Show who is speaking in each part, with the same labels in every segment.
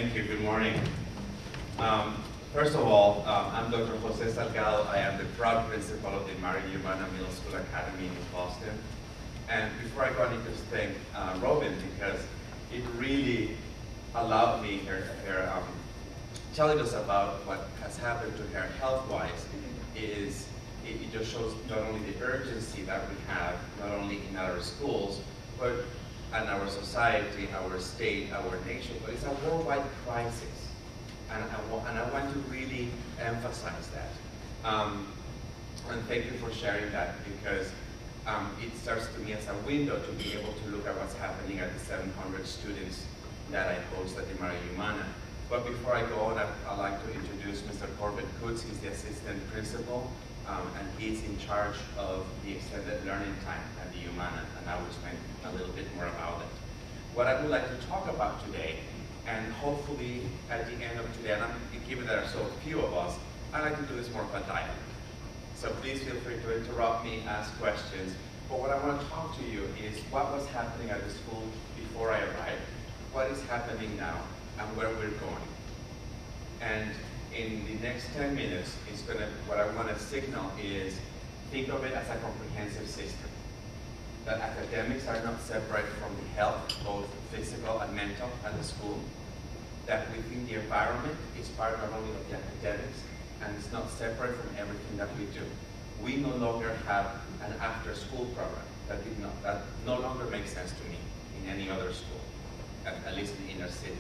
Speaker 1: Thank you. Good morning. First of all, I'm Dr. Jose Salgado. I am the proud principal of the Umana Middle School Academy in Boston. And before I go, I need to thank Robin, because it really allowed me telling us about what has happened to her health-wise. It just shows not only the urgency that we have, not only in our schools, but in our society, our state, our nation, but it's a worldwide crisis. And I want to really emphasize that. And thank you for sharing that, because it serves to me as a window to be able to look at what's happening at the 700 students that I host at the Umana. But before I go on, I'd like to introduce Mr. Corbett Coots. He's the assistant principal, and he's in charge of the extended learning time at the Umana, and I will explain a little bit more about it. What I would like to talk about today, and hopefully at the end of today, and given there are so few of us, I like to do this more of a dialogue. So please feel free to interrupt me, ask questions. But what I want to talk to you is what was happening at the school before I arrived, what is happening now, and where we're going. And in the next 10 minutes, what I want to signal is, think of it as a comprehensive system. That academics are not separate from the health, both physical and mental, at the school. That within the environment is part not only of the academics, and it's not separate from everything that we do. We no longer have an after-school program. That no longer makes sense to me in any other school, at least in the inner city.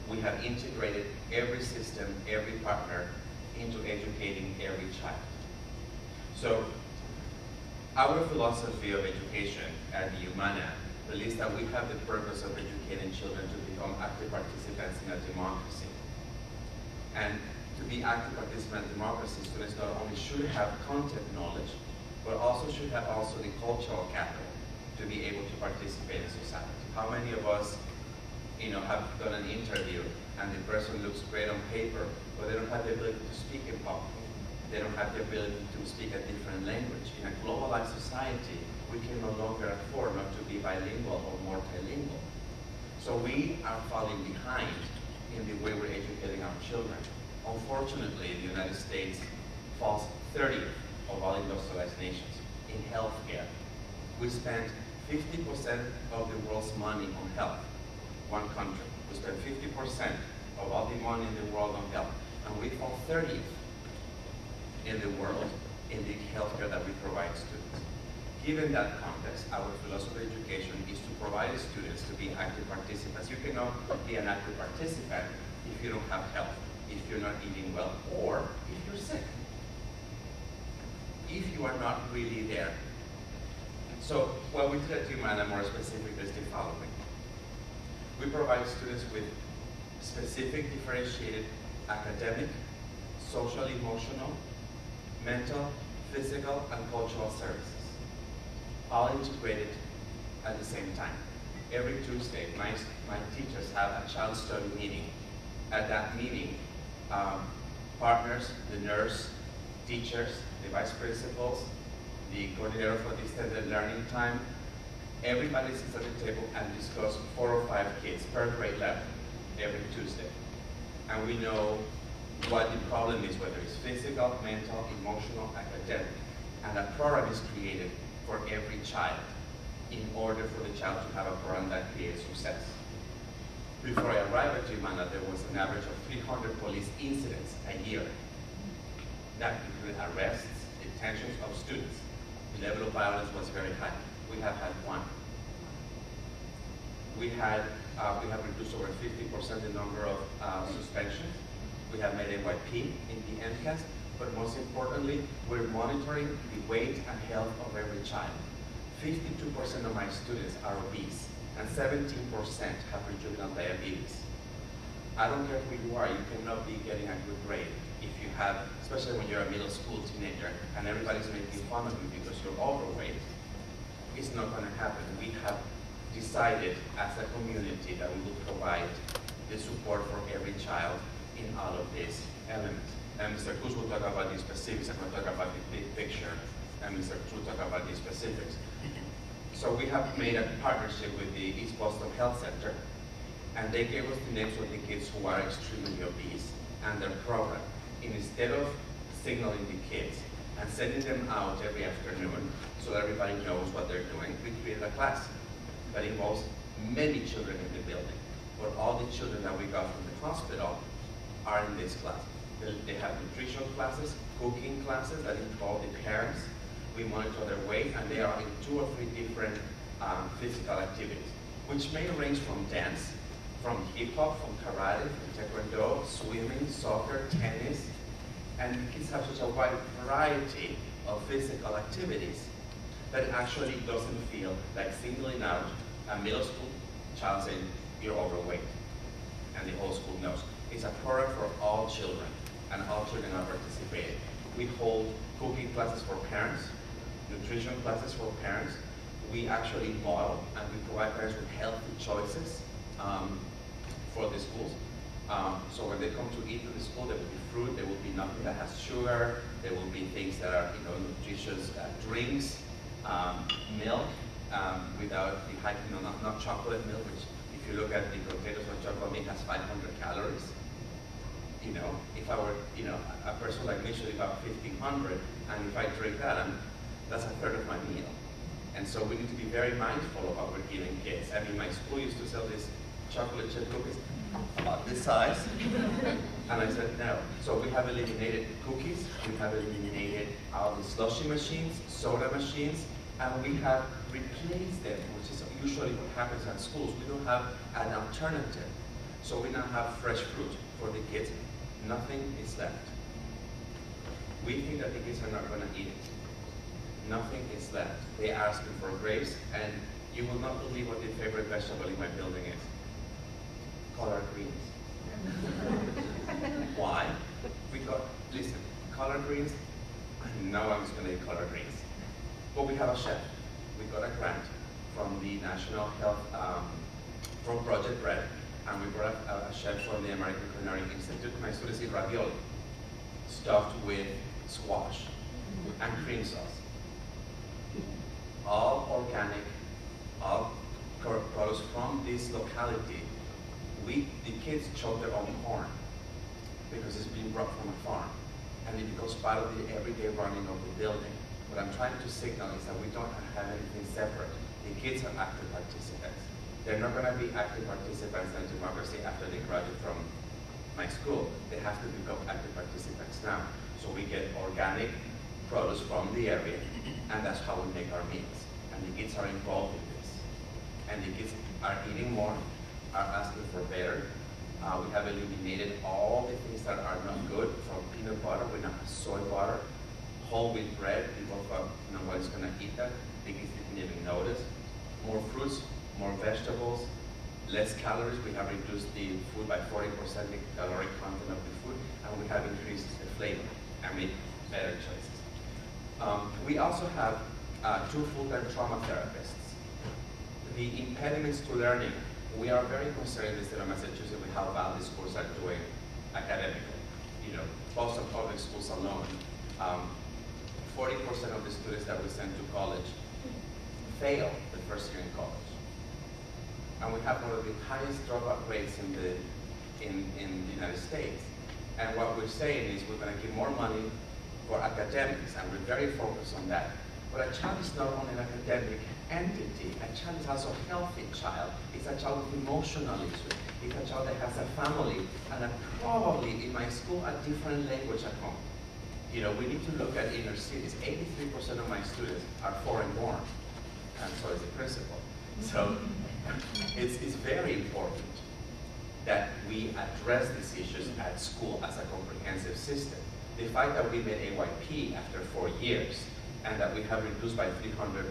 Speaker 1: We have integrated every system, every partner into educating every child. So our philosophy of education at the Umana believes that we have the purpose of educating children to become active participants in a democracy. And to be active participants in democracy, students not only should have content knowledge, but also should have the cultural capital to be able to participate in society. How many of us have done an interview and the person looks great on paper, but they don't have the ability to speak in public. They don't have the ability to speak a different language. In a globalized society, we can no longer afford not to be bilingual or multilingual. So we are falling behind in the way we're educating our children. Unfortunately, the United States falls 30th of all industrialized nations in healthcare. We spend 50% of the world's money on health. One country. We spend 50% of all the money in the world on health, and we fall 30th in the world in the healthcare that we provide students. Given that context, our philosophy of education is to provide students to be active participants. You cannot be an active participant if you don't have health, if you're not eating well, or if you're sick. If you are not really there. So what we do at Umana more specifically is the following. We provide students with specific differentiated academic, social, emotional, mental, physical, and cultural services, all integrated at the same time. Every Tuesday, my teachers have a child study meeting. At that meeting, partners, the nurse, teachers, the vice principals, the coordinator for the extended learning time, everybody sits at the table and discuss 4 or 5 kids per grade level every Tuesday. And we know what the problem is, whether it's physical, mental, emotional, academic. And a program is created for every child in order for the child to have a program that creates success. Before I arrived at Umana, there was an average of 300 police incidents a year. That included arrests, detentions of students. The level of violence was very high. We have had one. We have reduced over 50% the number of suspensions. We have made NYP in the MCAS, but most importantly, we're monitoring the weight and health of every child. 52% of my students are obese, and 17% have juvenile diabetes. I don't care who you are, you cannot be getting a good grade if you have, especially when you're a middle school teenager and everybody's making fun of you because you're overweight. It's not going to happen. We have decided as a community that we will provide the support for every child in all of these elements. And Mr. Cruz will talk about the specifics. I'm going to talk about the big picture, and Mr. Cruz will talk about the specifics. So we have made a partnership with the East Boston Health Center, And they gave us the names of the kids who are extremely obese and their program. And instead of signaling the kids and sending them out every afternoon so that everybody knows what they're doing, we created a class that involves many children in the building. But all the children that we got from the hospital are in this class. They have nutrition classes, cooking classes that involve the parents. We monitor their weight, and they are in 2 or 3 different physical activities, which may range from dance, from hip hop, from karate, from taekwondo, swimming, soccer, tennis, and the kids have such a wide variety of physical activities that it actually doesn't feel like singling out a middle school child saying, you're overweight, and the whole school knows. It's a program for all children, and all children are participating. We hold cooking classes for parents, nutrition classes for parents. We actually model and we provide parents with healthy choices for the schools. So when they come to eat in the school, there will be fruit, there will be nothing that has sugar, there will be things that are nutritious drinks, milk, without the high, not chocolate milk, which if you look at the containers of chocolate milk has 500 calories. If I were, a person like me should eat about 1,500, and if I drink that, that's a third of my meal. And so we need to be very mindful of what we're giving kids. I mean, my school used to sell these chocolate chip cookies about this size, and I said no. So we have eliminated cookies, we have eliminated all the slushy machines, soda machines, and we have replaced them, which is usually what happens at schools. We don't have an alternative. So we now have fresh fruit for the kids. Nothing is left. We think that the kids are not going to eat it. Nothing is left. They ask them for grapes, and you will not believe what the favorite vegetable in my building is. Collard greens. Why? Because, listen, collard greens, no one's going to eat collard greens. But we have a chef. We got a grant from the National Health, from Project Bread, and we brought a chef from the American Culinary Institute. My students eat ravioli, stuffed with squash and cream sauce. All organic, all products from this locality. The kids chop their own corn because it's being brought from a farm, and it becomes part of the everyday running of the building. What I'm trying to signal is that we don't have anything separate. The kids are active participants. They're not going to be active participants in democracy after they graduate from my school. They have to become active participants now. So we get organic produce from the area, and that's how we make our meals. And the kids are involved in this. And the kids are eating more, are asking for better. We have eliminated all the things that are not good, from peanut butter. We now have soy butter, whole wheat bread. People thought nobody's going to eat that. The kids didn't even notice. More fruits, more vegetables, less calories. We have reduced the food by 40%, the caloric content of the food, and we have increased the flavor and made better choices. We also have 2 full-time trauma therapists. The impediments to learning, we are very concerned in the state of Massachusetts with how bad the schools are doing academically. Boston public schools alone, 40% of the students that we send to college fail the first year in college. And we have one of the highest dropout rates in the United States. And what we're saying is we're going to give more money for academics, and we're very focused on that. But a child is not only an academic entity. A child is also a healthy child. It's a child with emotional issues. It's a child that has a family, and probably in my school a different language at home. We need to look at inner cities. 83% of my students are foreign born, and so is the principal. So it's very important that we address these issues at school as a comprehensive system. The fact that we made AYP after 4 years, and that we have reduced by 300,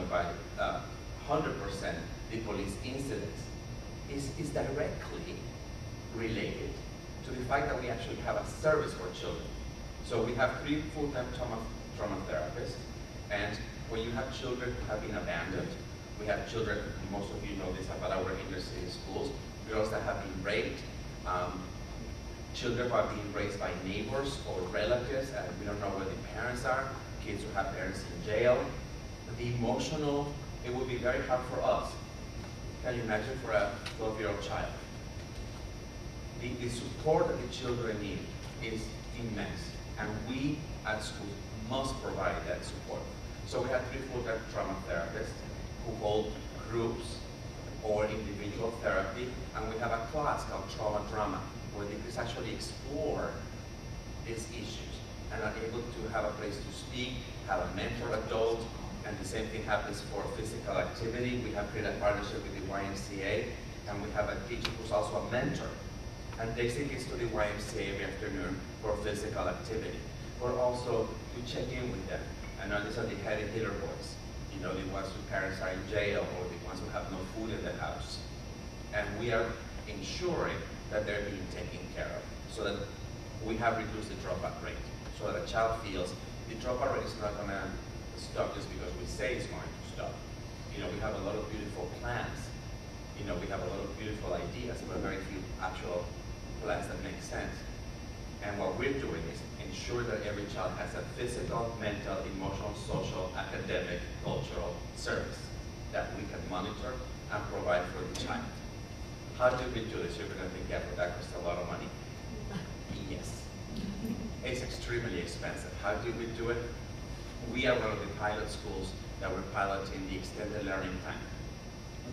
Speaker 1: by 100% the police incidents, is directly related to the fact that we actually have a service for children. So we have 3 full-time trauma therapists, and when you have children who have been abandoned, we have children, most of you know this about our inner city schools, girls that have been raped, children who are being raised by neighbors or relatives, and we don't know where the parents are, kids who have parents in jail. The emotional, it would be very hard for us Can you imagine for a 12-year-old child? The support that the children need is immense, and we at school must provide that support. So we have 3 full-time trauma therapists who hold groups or individual therapy, and we have a class called Trauma Drama, where the kids actually explore these issues and are able to have a place to speak, have a mentor adult, and the same thing happens for physical activity. We have created a partnership with the YMCA, and we have a teacher who's also a mentor, and takes the kids to the YMCA every afternoon for physical activity, or also to check in with them. And now these are the heavy hitter boys, you know, the ones whose parents are in jail, or the ones who have no food in the house. And we are ensuring that they're being taken care of, so that we have reduced the dropout rate, so that a child feels the dropout rate is not going to stop just because we say it's going to stop. You know, we have a lot of beautiful plans. You know, we have a lot of beautiful ideas, but very few actual plans that make sense. And what we're doing is ensure that every child has a physical, mental, emotional, social, academic, cultural service that we can monitor and provide for the child. How do we do this? You're going to think, yeah, but that costs a lot of money. Yes. It's extremely expensive. How do we do it? We are one of the pilot schools that we're piloting the extended learning time.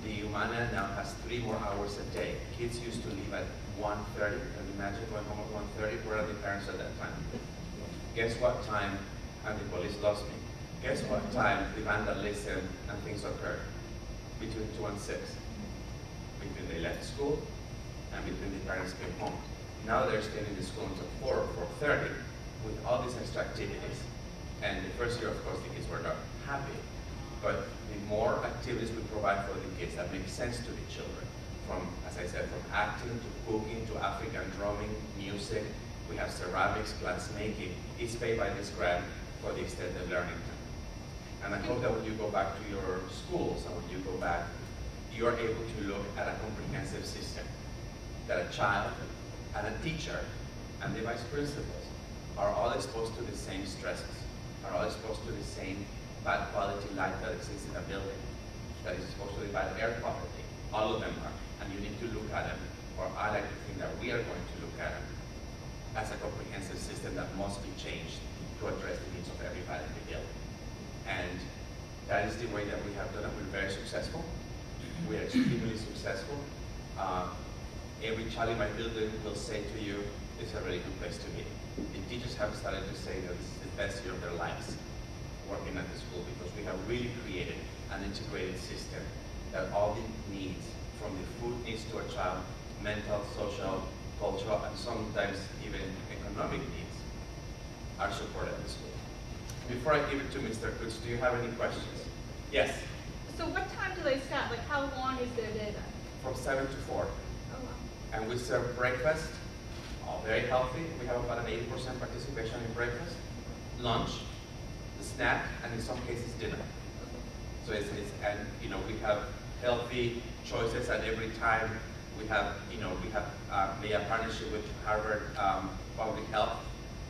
Speaker 1: The Umana now has 3 more hours a day. Kids used to leave at 1:30. Can you imagine going home at 1:30? Where are the parents at that time? Guess what time, and the police lost me. Guess what time the vandalism and things occurred? Between 2 and 6. Between they left school and between the parents came home. Now they're staying in the school until 4 or 4:30 with all these extra activities. And the first year, of course, the kids were not happy. But the more activities we provide for the kids that make sense to the children, from, as I said, from acting to cooking to African drumming, music, we have ceramics, glass making, is paid by this grant for the extended learning time. And I hope that when you go back to your schools and when you go back, you are able to look at a comprehensive system, that a child and a teacher and the vice principals are all exposed to the same stresses, are all exposed to the same bad quality light that exists in a building, that is exposed to the bad air quality. All of them are, and you need to look at them, or I like to think that we are going to look at them as a comprehensive system that must be changed to address the needs of everybody in the building. And that is the way that we have done it. We're very successful. We are extremely successful. Every child in my building will say to you, it's a really good place to be. The teachers have started to say that this is the best year of their lives working at the school, because we have really created an integrated system that all the needs, from the food needs to a child, mental, social, cultural, and sometimes even economic needs, are supported at the school. Before I give it to Mr. Kutz, do you have any questions? Yes?
Speaker 2: So what time do they start? Like, how long is their day then?
Speaker 1: From 7 to 4.
Speaker 2: Oh, wow.
Speaker 1: And we serve breakfast, all very healthy. We have about an 80% participation in breakfast, lunch, the snack, and in some cases dinner. So and you know, we have healthy choices at every time. We have, you know, made a partnership with Harvard Public Health,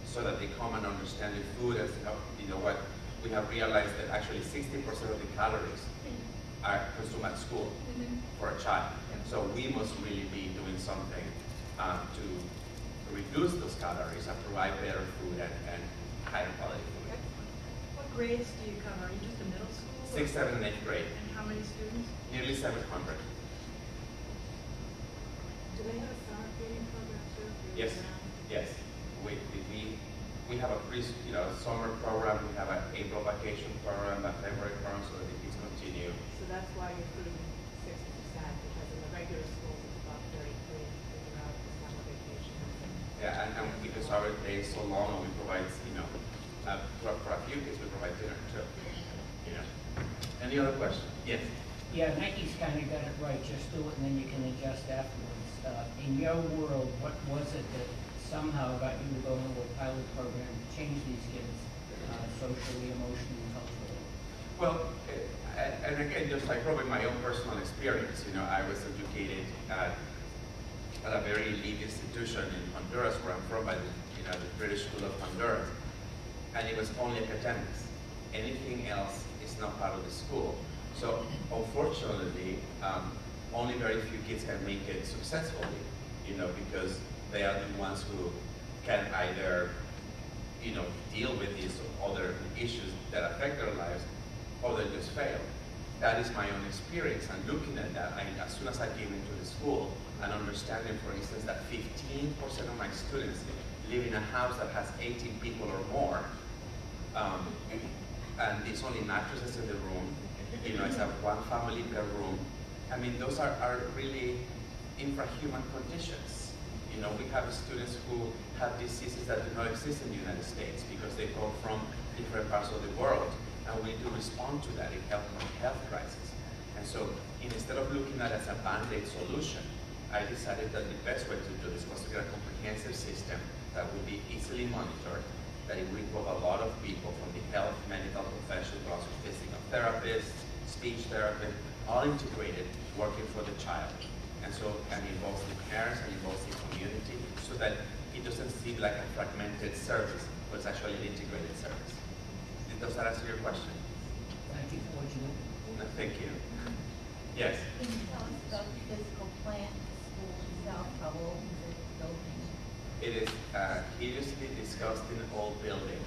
Speaker 1: so that they come and understand the food. And you know what, we have realized that actually 60% of the calories are consumed at school for a child. So we must really be doing something to reduce those calories and provide better food and higher quality food.
Speaker 3: What grades do you cover? Are you just a middle school?
Speaker 1: 6th, 7th, and 8th grade.
Speaker 3: And how many students?
Speaker 1: Nearly 700.
Speaker 3: Do they have a summer feeding program too?
Speaker 1: Yes, yes. We have a summer program. We have an April vacation program, a February program, so that the kids continue.
Speaker 3: So that's why you're feeding 60%, because in the regular schools it's about 33 because they're out for summer vacation.
Speaker 1: Yeah, and because our day is so long, and we provide, you know, for a few kids we provide dinner too. You know. Any other questions? Yes.
Speaker 4: Yeah, Nike's kind of got it right. Just do it, and then you can adjust afterwards. In your world, what was it that somehow got you to go into a pilot program to change these kids socially, emotionally, culturally?
Speaker 1: Well, and again, just like probably my own personal experience, you know, I was educated at a very elite institution in Honduras, where I'm from, by the British School of Honduras, and it was only academics. Anything else is not part of the school. So unfortunately, only very few kids can make it successfully, because they are the ones who can either, deal with these other issues that affect their lives, or they just fail. That is my own experience, and looking at that, as soon as I came into the school, and understanding, for instance, that 15% of my students live in a house that has 18 people or more, and it's only mattresses in the room, it's a one family per room. I mean, those are really infrahuman conditions. We have students who have diseases that do not exist in the United States because they come from different parts of the world, and we need to respond to that in health crisis. And so, instead of looking at it as a band-aid solution, I decided that the best way to do this was to get a comprehensive system that would be easily monitored, that it would involve a lot of people from the health, medical profession, but also physical therapists, speech therapists, all integrated, working for the child. And so, and involves the parents and involves the community, so that it doesn't seem like a fragmented service, but it's actually an integrated service. Does that answer your question?
Speaker 4: Thank you for what you do.
Speaker 1: No, thank you. Yes?
Speaker 5: Can you tell us about the physical plant, the school itself, how old is it, building?
Speaker 1: It is a hideously disgusting old building.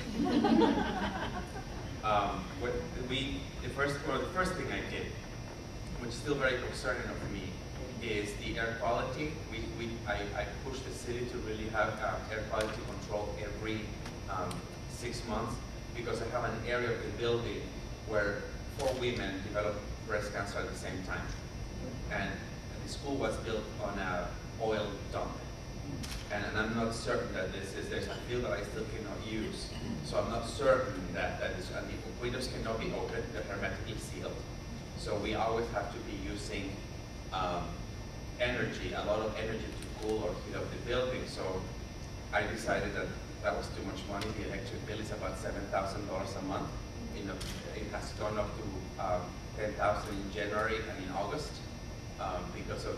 Speaker 1: The first thing I did, which is still very concerning of me, is the air quality. I pushed the city to really have air quality control every 6 months, because I have an area of the building where 4 women developed breast cancer at the same time. And the school was built on an oil dump. And I'm not certain that there's a field that I still cannot use. So I'm not certain that and the windows cannot be opened, they're hermetically sealed. So we always have to be using energy, a lot of energy to cool or heat up the building. So I decided that that was too much money. The electric bill is about $7,000 a month. It has gone up to $10,000 in January and in August because of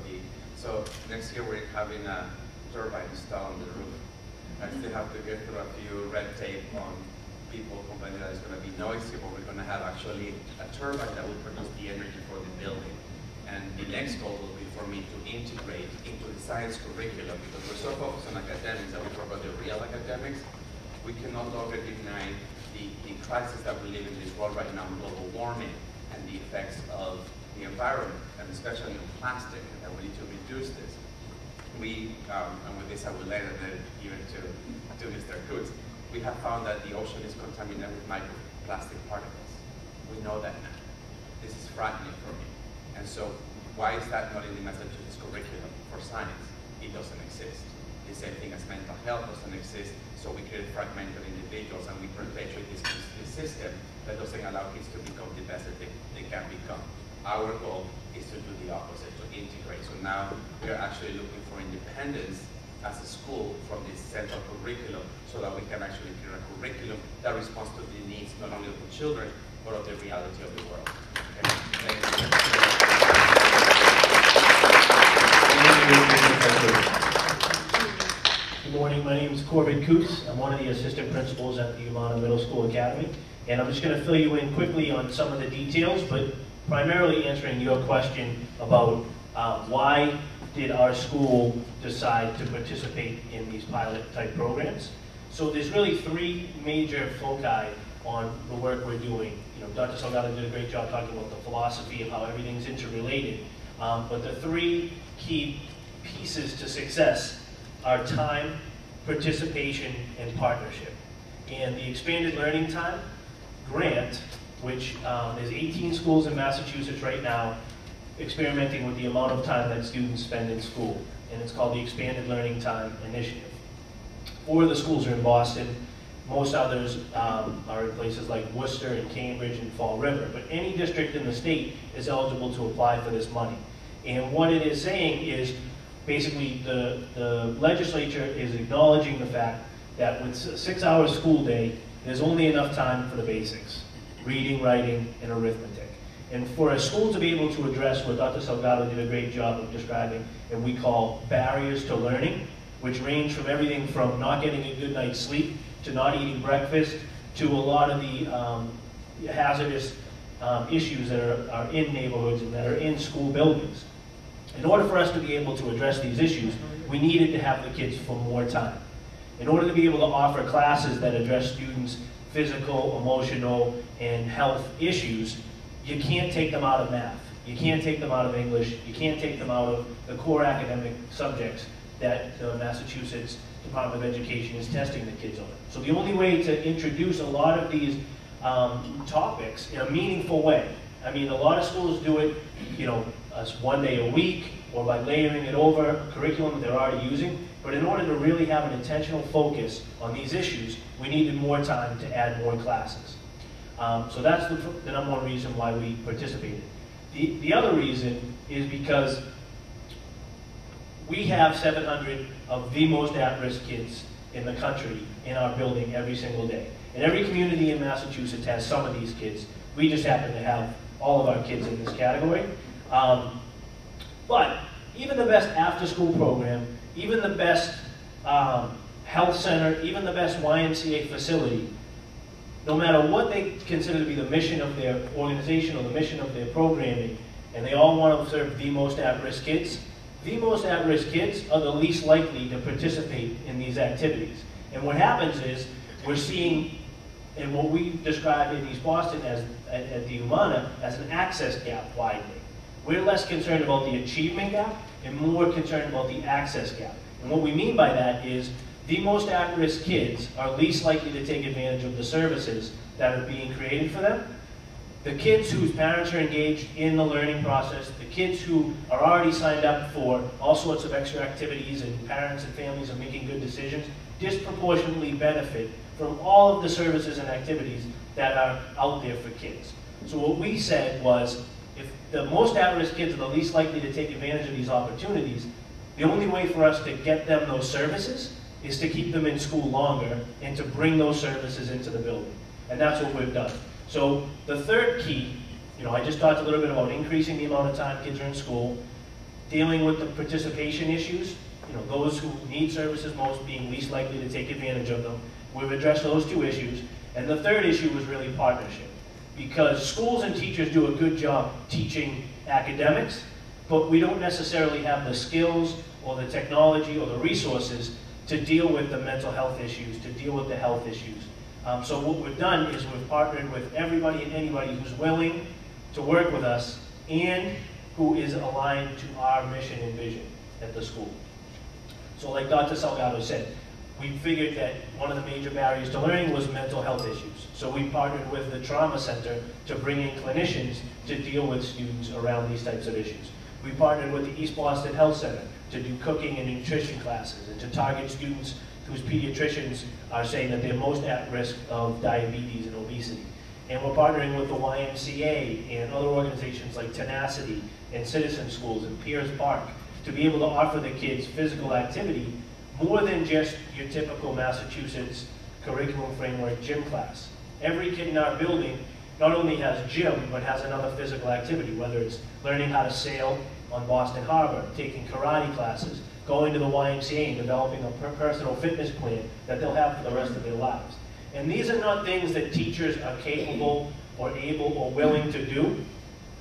Speaker 1: so next year we're having a turbine installed on the roof. I still have to get through a few red tape on people complaining that it's going to be noisy, but we're going to have actually a turbine that will produce the energy for the building. And the next goal will be for me to integrate into the science curriculum, because we're so focused on academics that we forgot the real academics. We can no longer deny the crisis that we live in this world right now, global warming, and the effects of the environment, and especially on plastic, and that we need to reduce this. And with this I will later give it to Mr. Kutz. We have found that the ocean is contaminated with microplastic particles. We know that now. This is frightening for me. And so, why is that not in the Massachusetts curriculum for science? It doesn't exist. The same thing as mental health doesn't exist, so we create fragmented individuals and we perpetuate this system that doesn't allow kids to become the best that they can become. Our goal is to do the opposite, to integrate. So now we are actually looking for independence as a school from this central curriculum, so that we can actually create a curriculum that responds to the needs not only of the children, but of the reality of the world. Okay. Thank
Speaker 6: you. Good morning, my name is Corbin Kutz. I'm one of the assistant principals at the Umana Middle School Academy. And I'm just going to fill you in quickly on some of the details, but primarily answering your question about why did our school decide to participate in these pilot type programs. So there's really 3 major foci on the work we're doing. Dr. Salgado did a great job talking about the philosophy of how everything's interrelated. But the 3 key pieces to success are time, participation, and partnership. And the expanded learning time grant, which is 18 schools in Massachusetts right now experimenting with the amount of time that students spend in school. And it's called the Expanded Learning Time Initiative. 4 of the schools are in Boston. Most others are in places like Worcester and Cambridge and Fall River. But any district in the state is eligible to apply for this money. And what it is saying is basically the legislature is acknowledging the fact that with a 6-hour school day, there's only enough time for the basics: reading, writing, and arithmetic. And for a school to be able to address what Dr. Salgado did a great job of describing, and we call barriers to learning, which range from everything from not getting a good night's sleep, to not eating breakfast, to a lot of the hazardous issues that are in neighborhoods and that are in school buildings. In order for us to be able to address these issues, we needed to have the kids for more time. In order to be able to offer classes that address students' physical, emotional, and health issues, you can't take them out of math. You can't take them out of English. You can't take them out of the core academic subjects that the Massachusetts Department of Education is testing the kids on. So the only way to introduce a lot of these topics in a meaningful way, I mean, a lot of schools do it, you know, as 1 day a week, or by layering it over a curriculum that they're already using. But in order to really have an intentional focus on these issues, we needed more time to add more classes. So that's the number one reason why we participated. The other reason is because we have 700 of the most at-risk kids in the country in our building every single day. And every community in Massachusetts has some of these kids. We just happen to have all of our kids in this category. But even the best after-school program, even the best health center, even the best YMCA facility, no matter what they consider to be the mission of their organization or the mission of their programming, and they all want to serve the most at-risk kids are the least likely to participate in these activities. And what happens is, we're seeing, and what we describe in East Boston as, at the Umana, as an access gap widening. We're less concerned about the achievement gap and more concerned about the access gap. And what we mean by that is, the most at-risk kids are least likely to take advantage of the services that are being created for them. The kids whose parents are engaged in the learning process, the kids who are already signed up for all sorts of extra activities and parents and families are making good decisions, disproportionately benefit from all of the services and activities that are out there for kids. So what we said was, if the most at-risk kids are the least likely to take advantage of these opportunities, the only way for us to get them those services is to keep them in school longer and to bring those services into the building. And that's what we've done. So the third key, you know, I just talked a little bit about increasing the amount of time kids are in school, dealing with the participation issues, you know, those who need services most being least likely to take advantage of them. We've addressed those two issues. And the third issue was really partnership. Because schools and teachers do a good job teaching academics, but we don't necessarily have the skills or the technology or the resources to deal with the mental health issues, to deal with the health issues. So what we've done is we've partnered with everybody and anybody who's willing to work with us and who is aligned to our mission and vision at the school. So like Dr. Salgado said, we figured that one of the major barriers to learning was mental health issues. So we partnered with the Trauma Center to bring in clinicians to deal with students around these types of issues. We partnered with the East Boston Health Center to do cooking and nutrition classes and to target students whose pediatricians are saying that they're most at risk of diabetes and obesity. And we're partnering with the YMCA and other organizations like Tenacity and Citizen Schools and Pierce Park to be able to offer the kids physical activity more than just your typical Massachusetts curriculum framework gym class. Every kid in our building not only has gym, but has another physical activity, whether it's learning how to sail on Boston Harbor, taking karate classes, going to the YMCA and developing a personal fitness plan that they'll have for the rest of their lives. And these are not things that teachers are capable or able or willing to do,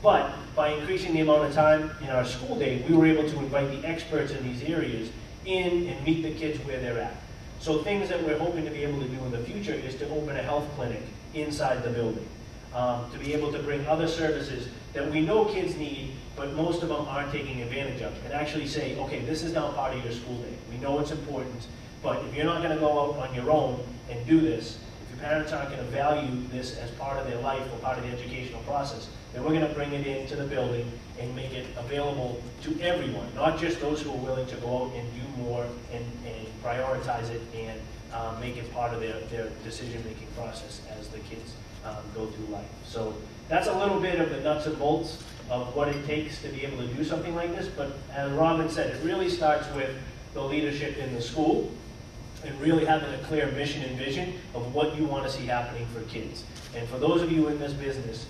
Speaker 6: but by increasing the amount of time in our school day, we were able to invite the experts in these areas in and meet the kids where they're at. So things that we're hoping to be able to do in the future is to open a health clinic inside the building, to be able to bring other services that we know kids need, but most of them aren't taking advantage of, and actually say, okay, this is now part of your school day. We know it's important, but if you're not going to go out on your own and do this, if your parents aren't going to value this as part of their life or part of the educational process, then we're going to bring it into the building and make it available to everyone, not just those who are willing to go out and do more and prioritize it and make it part of their decision-making process as the kids go through life. So that's a little bit of the nuts and bolts of what it takes to be able to do something like this, but as Robin said, it really starts with the leadership in the school and really having a clear mission and vision of what you want to see happening for kids. And for those of you in this business,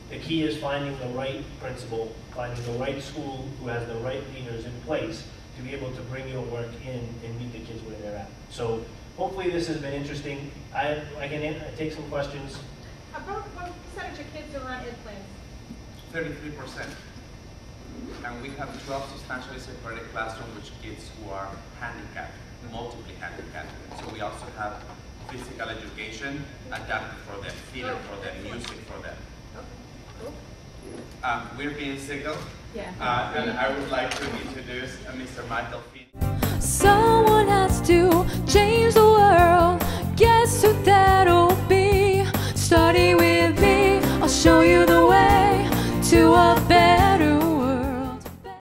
Speaker 6: the key is finding the right principal, finding the right school who has the right leaders in place to be able to bring your work in and meet the kids where they're at. So hopefully this has been interesting. I can take some questions.
Speaker 2: About what percentage of kids are on ed plans?
Speaker 1: 33%. And we have 12 substantially separated classrooms with kids who are handicapped, multiply handicapped. So we also have physical education adapted for them, theater for them, music for them. We're being signaled, and I would like to introduce Mr. Michael Finn.
Speaker 7: Someone has to change the world. Guess who